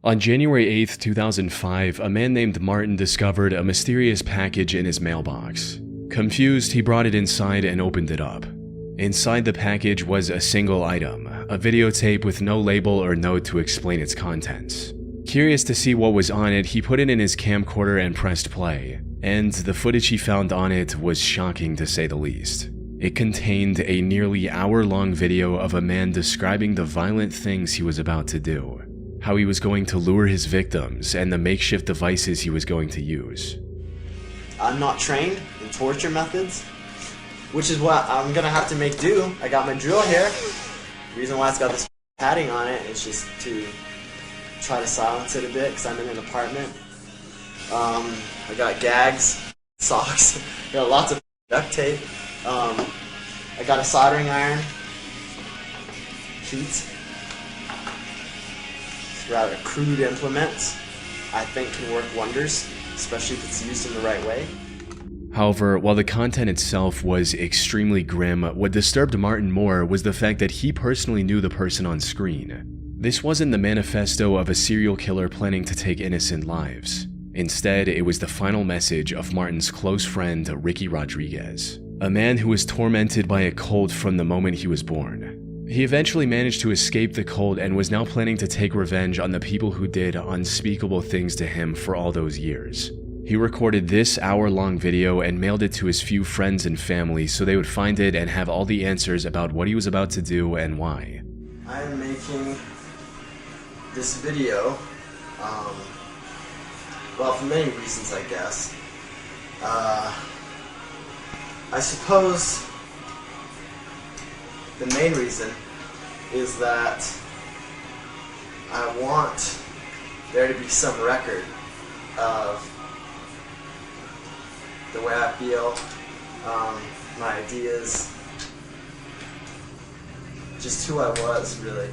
On January 8, 2005, a man named Martin discovered a mysterious package in his mailbox. Confused, he brought it inside and opened it up. Inside the package was a single item, a videotape with no label or note to explain its contents. Curious to see what was on it, he put it in his camcorder and pressed play, and the footage he found on it was shocking to say the least. It contained a nearly hour-long video of a man describing the violent things he was about to do, how he was going to lure his victims, and the makeshift devices he was going to use. I'm not trained in torture methods, which is what I'm gonna have to make do. I got my drill here. The reason why it's got this padding on it is just to try to silence it a bit, because I'm in an apartment. I got gags, socks, I got lots of duct tape. I got a soldering iron, sheets. It's rather crude implements. I think can work wonders, especially if it's used in the right way. However, while the content itself was extremely grim, what disturbed Martin more was the fact that he personally knew the person on screen. This wasn't the manifesto of a serial killer planning to take innocent lives. Instead, it was the final message of Martin's close friend, Ricky Rodriguez, a man who was tormented by a cult from the moment he was born. He eventually managed to escape the cult and was now planning to take revenge on the people who did unspeakable things to him for all those years. He recorded this hour-long video and mailed it to his few friends and family so they would find it and have all the answers about what he was about to do and why. I'm making this video, well, for many reasons, I guess. I suppose the main reason is that I want there to be some record of the way I feel, my ideas, just who I was, really.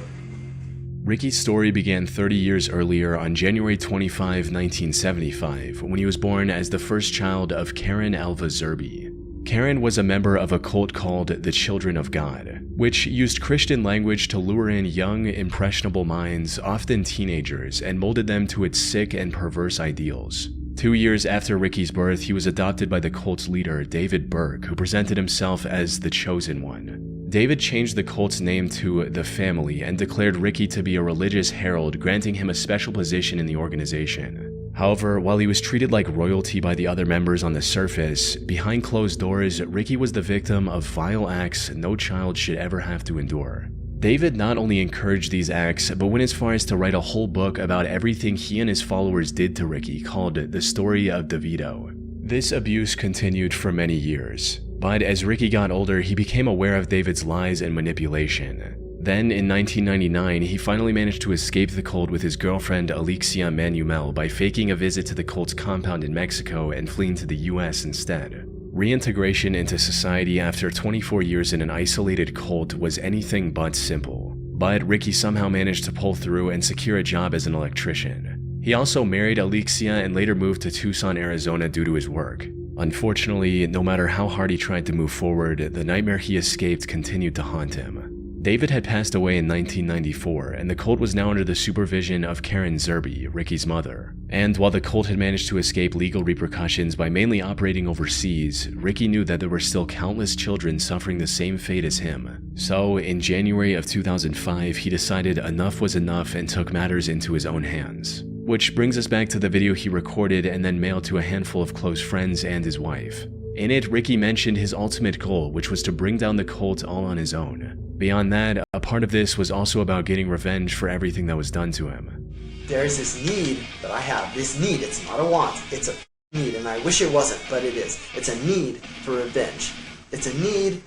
Ricky's story began 30 years earlier on January 25, 1975, when he was born as the first child of Karen Alva Zerby. Karen was a member of a cult called the Children of God, which used Christian language to lure in young, impressionable minds, often teenagers, and molded them to its sick and perverse ideals. 2 years after Ricky's birth, he was adopted by the cult's leader, David Burke, who presented himself as the Chosen One. David changed the cult's name to The Family and declared Ricky to be a religious herald, granting him a special position in the organization. However, while he was treated like royalty by the other members on the surface, behind closed doors, Ricky was the victim of vile acts no child should ever have to endure. David not only encouraged these acts, but went as far as to write a whole book about everything he and his followers did to Ricky, called The Story of DeVito. This abuse continued for many years, but as Ricky got older, he became aware of David's lies and manipulation. Then, in 1999, he finally managed to escape the cult with his girlfriend Alexia Manuel by faking a visit to the cult's compound in Mexico and fleeing to the US instead. Reintegration into society after 24 years in an isolated cult was anything but simple, but Ricky somehow managed to pull through and secure a job as an electrician. He also married Alexia and later moved to Tucson, Arizona due to his work. Unfortunately, no matter how hard he tried to move forward, the nightmare he escaped continued to haunt him. David had passed away in 1994, and the cult was now under the supervision of Karen Zerby, Ricky's mother. And while the cult had managed to escape legal repercussions by mainly operating overseas, Ricky knew that there were still countless children suffering the same fate as him. So, in January of 2005, he decided enough was enough and took matters into his own hands. Which brings us back to the video he recorded and then mailed to a handful of close friends and his wife. In it, Ricky mentioned his ultimate goal, which was to bring down the cult all on his own. Beyond that, a part of this was also about getting revenge for everything that was done to him. There's this need that I have. This need, it's not a want, it's a need, and I wish it wasn't, but it is. It's a need for revenge. It's a need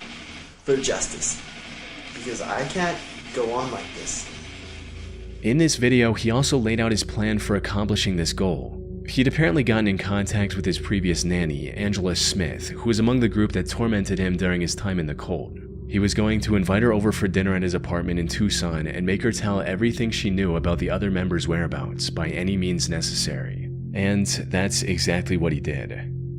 for justice. Because I can't go on like this. In this video, he also laid out his plan for accomplishing this goal. He'd apparently gotten in contact with his previous nanny, Angela Smith, who was among the group that tormented him during his time in the cult. He was going to invite her over for dinner at his apartment in Tucson and make her tell everything she knew about the other members' whereabouts by any means necessary. And that's exactly what he did.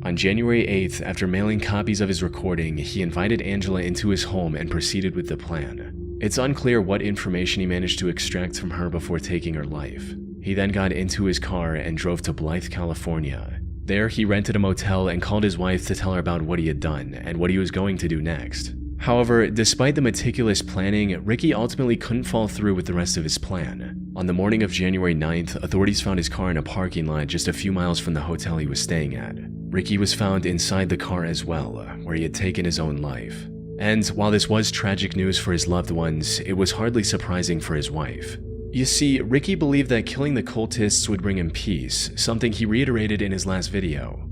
On January 8th, after mailing copies of his recording, he invited Angela into his home and proceeded with the plan. It's unclear what information he managed to extract from her before taking her life. He then got into his car and drove to Blythe, California. There, he rented a motel and called his wife to tell her about what he had done and what he was going to do next. However, despite the meticulous planning, Ricky ultimately couldn't follow through with the rest of his plan. On the morning of January 9th, authorities found his car in a parking lot just a few miles from the hotel he was staying at. Ricky was found inside the car as well, where he had taken his own life. And while this was tragic news for his loved ones, it was hardly surprising for his wife. You see, Ricky believed that killing the cultists would bring him peace, something he reiterated in his last video.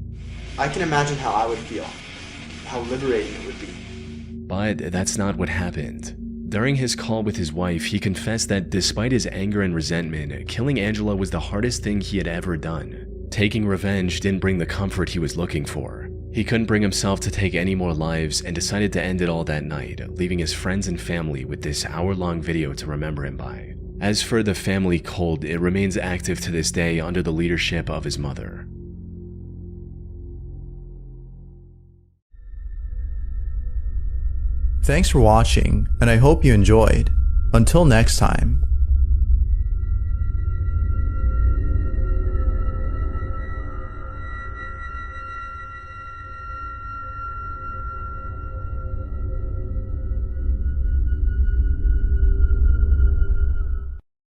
I can imagine how I would feel, how liberating it would be. But that's not what happened. During his call with his wife, he confessed that despite his anger and resentment, killing Angela was the hardest thing he had ever done. Taking revenge didn't bring the comfort he was looking for. He couldn't bring himself to take any more lives and decided to end it all that night, leaving his friends and family with this hour-long video to remember him by. As for the family cult, it remains active to this day under the leadership of his mother. Thanks for watching, and I hope you enjoyed. Until next time.